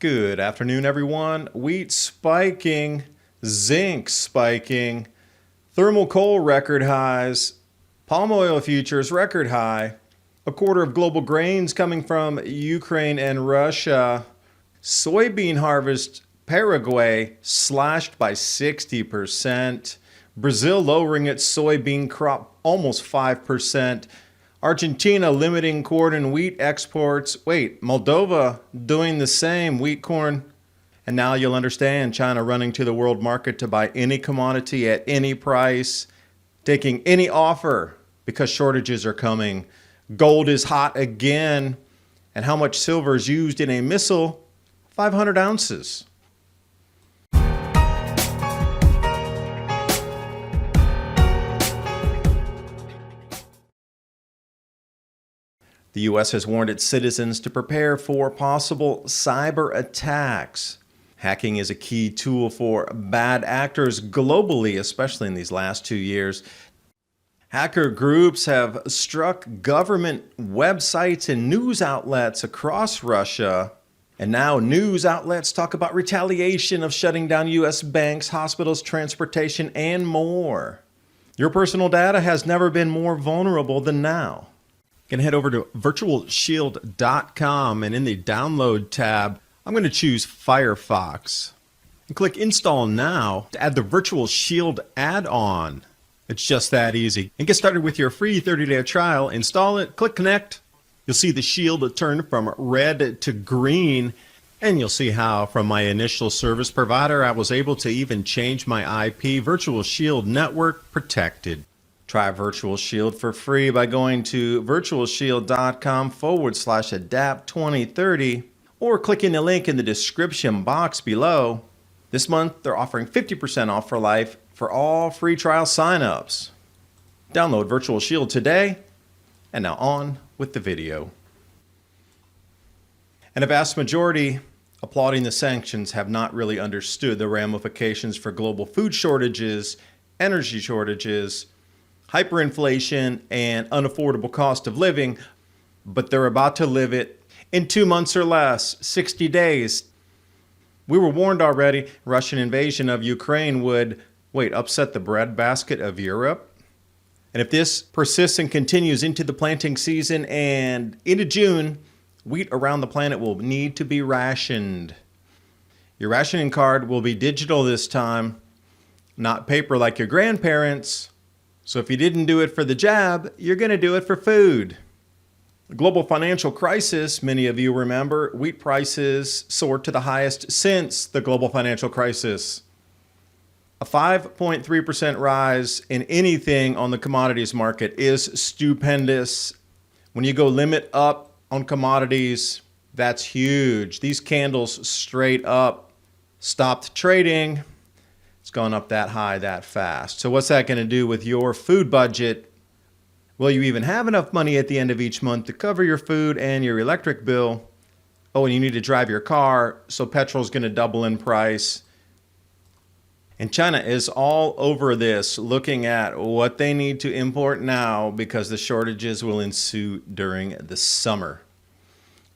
Good afternoon, everyone. Wheat spiking, zinc spiking, thermal coal record highs, palm oil futures record high, a quarter of global grains coming from Ukraine and Russia, soybean harvest Paraguay slashed by 60%, Brazil lowering its soybean crop almost 5%, Argentina limiting corn and wheat exports. Wait, Moldova doing the same, wheat, corn. And now you'll understand China running to the world market to buy any commodity at any price, taking any offer because shortages are coming. Gold is hot again. And how much silver is used in a missile? 500 ounces. The U.S. has warned its citizens to prepare for possible cyber attacks. Hacking is a key tool for bad actors globally, especially in these last 2 years. Hacker groups have struck government websites and news outlets across Russia. And now news outlets talk about retaliation of shutting down U.S. banks, hospitals, transportation, and more. Your personal data has never been more vulnerable than now. You can head over to virtualshield.com, and in the download tab, I'm going to choose Firefox and click Install Now to add the Virtual Shield add-on. It's just that easy. And get started with your free 30-day trial. Install it, click Connect. You'll see the shield turn from red to green, and you'll see how from my initial service provider, I was able to even change my IP. Virtual Shield Network protected. Try Virtual Shield for free by going to virtualshield.com/adapt2030 or clicking the link in the description box below. This month, they're offering 50% off for life for all free trial signups. Download Virtual Shield today, and now on with the video. And a vast majority applauding the sanctions have not really understood the ramifications for global food shortages, energy shortages, hyperinflation, and unaffordable cost of living, but they're about to live it in 2 months or less, 60 days. We were warned already Russian invasion of Ukraine would, upset the breadbasket of Europe. And if this persists and continues into the planting season and into June, wheat around the planet will need to be rationed. Your rationing card will be digital this time, not paper like your grandparents. So if you didn't do it for the jab, you're going to do it for food. The global financial crisis, many of you remember, wheat prices soared to the highest since the global financial crisis. A 5.3% rise in anything on the commodities market is stupendous. When you go limit up on commodities, that's huge. These candles straight up stopped trading. It's gone up that high that fast. So what's that going to do with your food budget? Will you even have enough money at the end of each month to cover your food and your electric bill? Oh, and you need to drive your car, so petrol's going to double in price. And China is all over this, looking at what they need to import now because the shortages will ensue during the summer.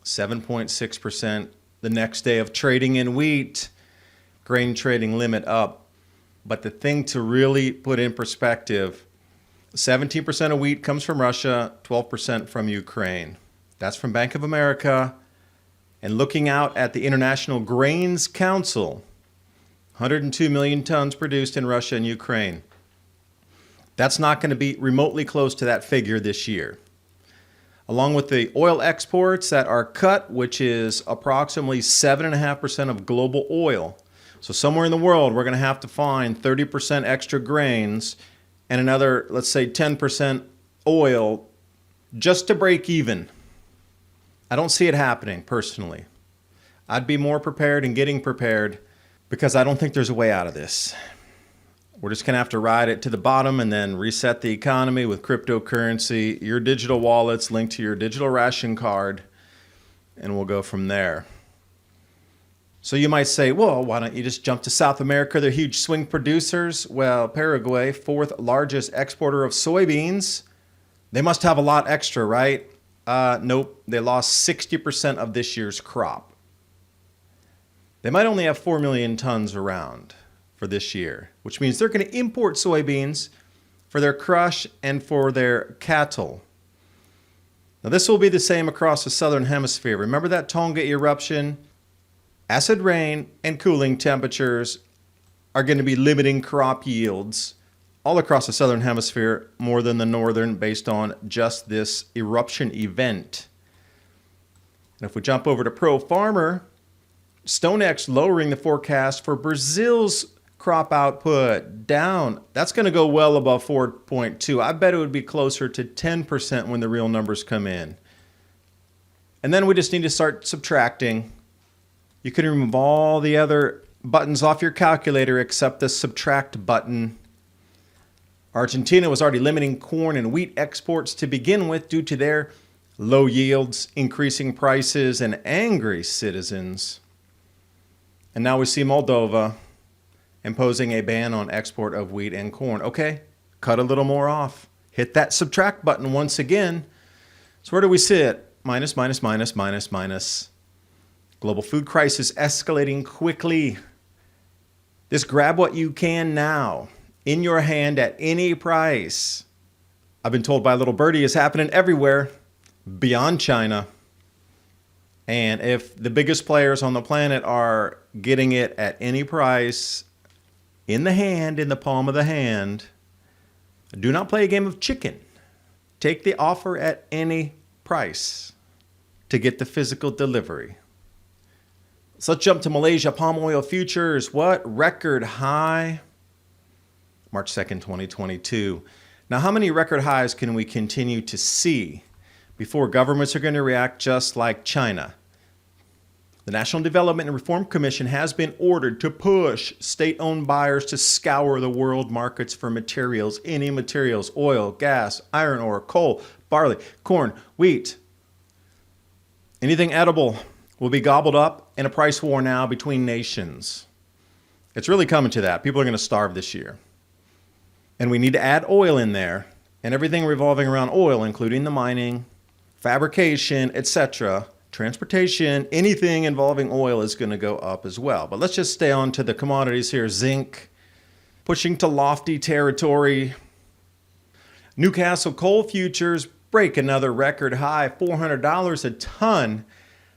7.6% the next day of trading in wheat. Grain trading limit up. But the thing to really put in perspective, 17% of wheat comes from Russia, 12% from Ukraine. That's from Bank of America. And looking out at the International Grains Council, 102 million tons produced in Russia and Ukraine. That's not going to be remotely close to that figure this year. Along with the oil exports that are cut, which is approximately 7.5% of global oil. So somewhere in the world, we're going to have to find 30% extra grains and another, let's say, 10% oil just to break even. I don't see it happening, personally. I'd be more prepared and getting prepared because I don't think there's a way out of this. We're just going to have to ride it to the bottom and then reset the economy with cryptocurrency, your digital wallets linked to your digital ration card, and we'll go from there. So you might say, well, why don't you just jump to South America? They're huge swing producers. Well, Paraguay, fourth largest exporter of soybeans. They must have a lot extra, right? Nope. They lost 60% of this year's crop. They might only have 4 million tons around for this year, which means they're going to import soybeans for their crush and for their cattle. Now, this will be the same across the southern hemisphere. Remember that Tonga eruption? Acid rain and cooling temperatures are going to be limiting crop yields all across the southern hemisphere more than the northern based on just this eruption event. And if we jump over to Pro Farmer, StoneX lowering the forecast for Brazil's crop output down. That's going to go well above 4.2. I bet it would be closer to 10% when the real numbers come in. And then we just need to start subtracting. You can remove all the other buttons off your calculator except the subtract button. Argentina was already limiting corn and wheat exports to begin with due to their low yields, increasing prices, and angry citizens. And now we see Moldova imposing a ban on export of wheat and corn. Okay, cut a little more off. Hit that subtract button once again. So where do we sit? Minus, minus, minus, minus, minus. Global food crisis escalating quickly. This grab what you can now, in your hand at any price. I've been told by Little Birdie is happening everywhere beyond China. And if the biggest players on the planet are getting it at any price, in the hand, in the palm of the hand, do not play a game of chicken. Take the offer at any price to get the physical delivery. So let's jump to Malaysia. Palm oil futures, what? Record high? March 2nd, 2022. Now, how many record highs can we continue to see before governments are going to react just like China? The National Development and Reform Commission has been ordered to push state-owned buyers to scour the world markets for materials, any materials, oil, gas, iron ore, coal, barley, corn, wheat. Anything edible will be gobbled up in a price war now between nations. It's really coming to that. People are going to starve this year. And we need to add oil in there, and everything revolving around oil, including the mining, fabrication, etc., transportation, anything involving oil is going to go up as well. But let's just stay on to the commodities here. Zinc, pushing to lofty territory. Newcastle coal futures break another record high, $400 a ton. And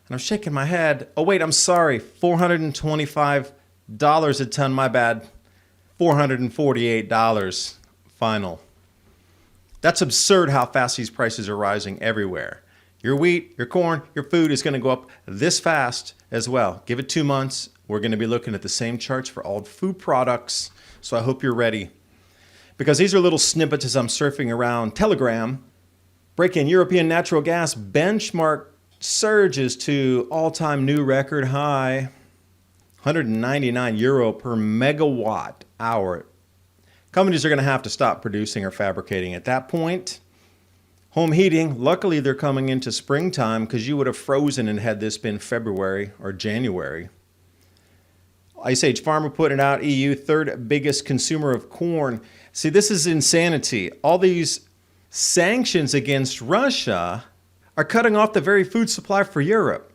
I'm shaking my head. Oh, wait, I'm sorry. $425 a ton, my bad. $448 final. That's absurd how fast these prices are rising everywhere. Your wheat, your corn, your food is going to go up this fast as well. Give it 2 months. We're going to be looking at the same charts for all food products. So I hope you're ready. Because these are little snippets as I'm surfing around Telegram. Breaking European natural gas benchmark surges to all-time new record high. 199 euro per megawatt hour. Companies are going to have to stop producing or fabricating at that point. Home heating, luckily they're coming into springtime because you would have frozen and had this been February or January. Ice Age Farmer putting it out, EU, third biggest consumer of corn. See, this is insanity. All these sanctions against Russia are cutting off the very food supply for Europe.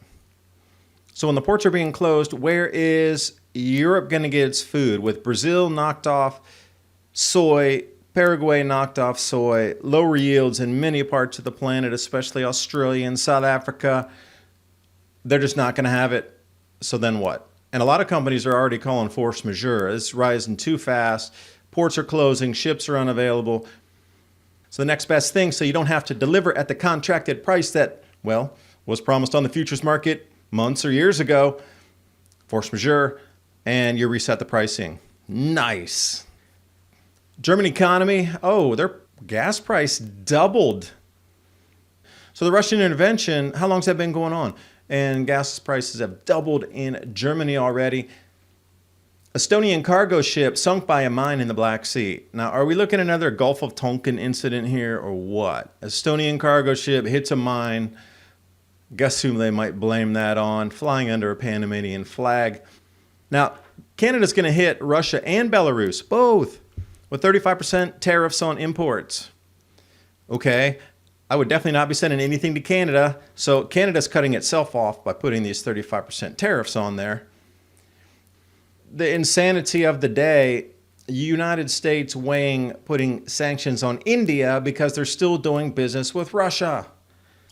So when the ports are being closed, where is Europe going to get its food? With Brazil knocked off soy, Paraguay knocked off soy, lower yields in many parts of the planet, especially Australia and South Africa. They're just not going to have it. So then what? And a lot of companies are already calling force majeure. It's rising too fast. Ports are closing. Ships are unavailable. So the next best thing, so you don't have to deliver at the contracted price that, well, was promised on the futures market months or years ago. Force majeure, and you reset the pricing. Nice. German economy, oh, their gas price doubled. So the Russian intervention, how long has that been going on? And gas prices have doubled in Germany already. Estonian cargo ship sunk by a mine in the Black Sea. Now, are we looking at another Gulf of Tonkin incident here or what? Estonian cargo ship hits a mine. Guess whom they might blame that on? Flying under a Panamanian flag. Now, Canada's going to hit Russia and Belarus, both, with 35% tariffs on imports. Okay, I would definitely not be sending anything to Canada. So Canada's cutting itself off by putting these 35% tariffs on there. the insanity of the day, United States weighing putting sanctions on India because they're still doing business with Russia.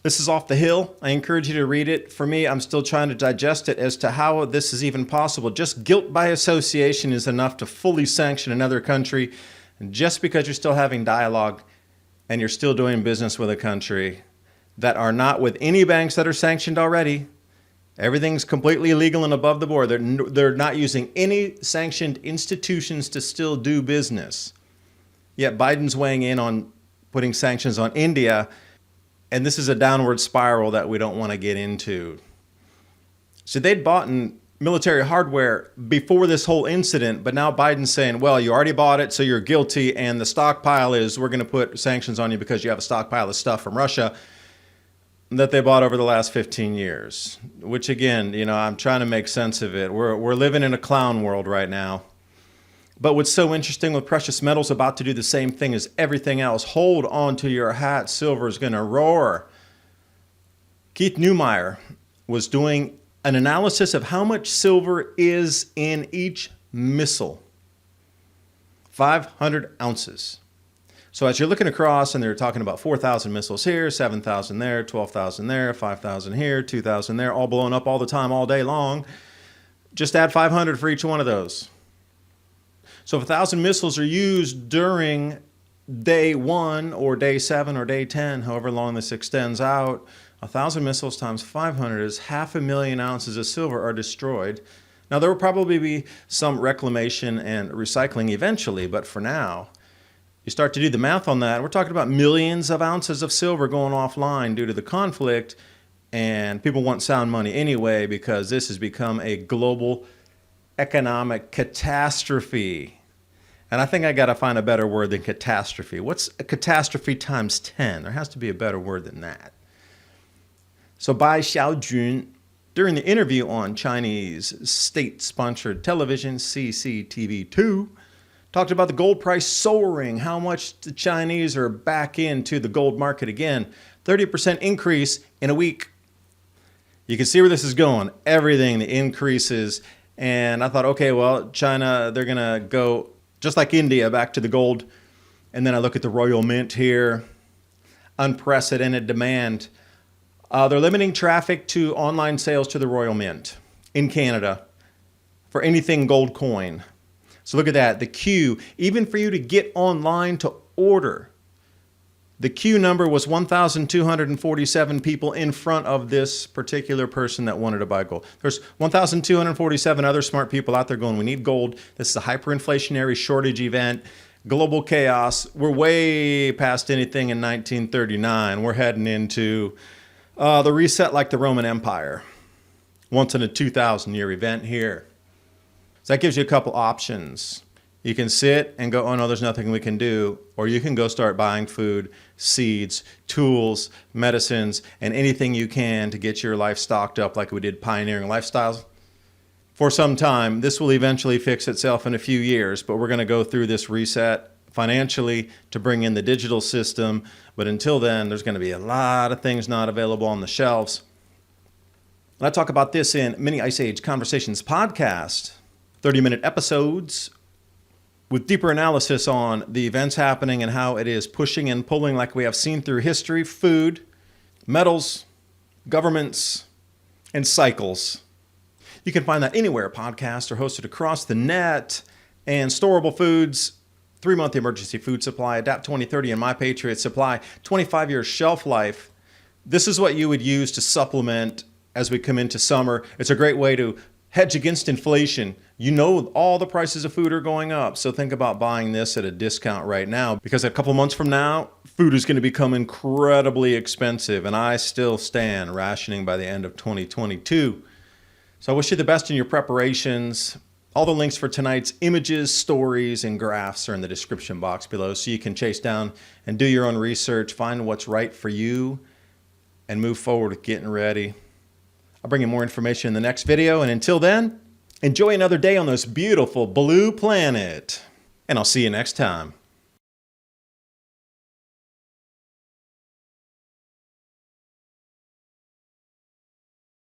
This is off the Hill. I encourage you to read it. For me, I'm still trying to digest it as to how this is even possible. Just guilt by association is enough to fully sanction another country. And just because you're still having dialogue and you're still doing business with a country that are not with any banks that are sanctioned already, everything's completely legal and above the board. They're not using any sanctioned institutions to still do business. Yet Biden's weighing in on putting sanctions on India. And this is a downward spiral that we don't want to get into. So they'd bought in military hardware before this whole incident, but now Biden's saying, well, you already bought it, so you're guilty, and the stockpile is, we're going to put sanctions on you because you have a stockpile of stuff from Russia that they bought over the last 15 years. Which again, I'm trying to make sense of it. We're living in a clown world right now. But what's so interesting with precious metals about to do the same thing as everything else. Hold on to your hat. Silver is going to roar. Keith Neumeyer was doing an analysis of how much silver is in each missile. 500 ounces. So as you're looking across and they're talking about 4,000 missiles here, 7,000 there, 12,000 there, 5,000 here, 2,000 there, all blowing up all the time, all day long. Just add 500 for each one of those. So if 1,000 missiles are used during day 1 or day 7 or day 10, however long this extends out, 1,000 missiles times 500 is 500,000 ounces of silver are destroyed. Now, there will probably be some reclamation and recycling eventually, but for now, you start to do the math on that, we're talking about millions of ounces of silver going offline due to the conflict, and people want sound money anyway because this has become a global economic catastrophe. And I think I got to find a better word than catastrophe. What's a catastrophe times 10? There has to be a better word than that. So Bai Xiaojun, during the interview on Chinese state-sponsored television, CCTV2, talked about the gold price soaring, how much the Chinese are back into the gold market again. 30% increase in a week. You can see where this is going. Everything, the increases. And I thought, okay, well, China, they're going to go just like India, back to the gold. And then I look at the Royal Mint here. Unprecedented demand. They're limiting traffic to online sales to the Royal Mint in Canada for anything gold coin. So look at that. The queue, even for you to get online to order, the queue number was 1,247 people in front of this particular person that wanted to buy gold. There's 1,247 other smart people out there going, we need gold. This is a hyperinflationary shortage event, global chaos. We're way past anything in 1939. We're heading into the reset like the Roman Empire. Once in a 2,000-year event here. So that gives you a couple options. You can sit and go, oh no, there's nothing we can do. Or you can go start buying food, seeds, tools, medicines, and anything you can to get your life stocked up like we did pioneering lifestyles for some time. This will eventually fix itself in a few years, but we're going to go through this reset financially to bring in the digital system. But until then, there's going to be a lot of things not available on the shelves. And I talk about this in Mini Ice Age Conversations podcast, 30-minute episodes with deeper analysis on the events happening and how it is pushing and pulling like we have seen through history, food, metals, governments, and cycles. You can find that anywhere podcasts are hosted across the net. And Storable Foods, 3-month emergency food supply, Adapt 2030 and My Patriot supply, 25-year shelf life. This is what you would use to supplement as we come into summer. It's a great way to hedge against inflation. You know all the prices of food are going up, so think about buying this at a discount right now, because a couple months from now, food is going to become incredibly expensive, and I still stand rationing by the end of 2022. So I wish you the best in your preparations. All the links for tonight's images, stories, and graphs are in the description box below, so you can chase down and do your own research, find what's right for you, and move forward with getting ready. I'll bring you more information in the next video, and until then, enjoy another day on this beautiful blue planet, and I'll see you next time.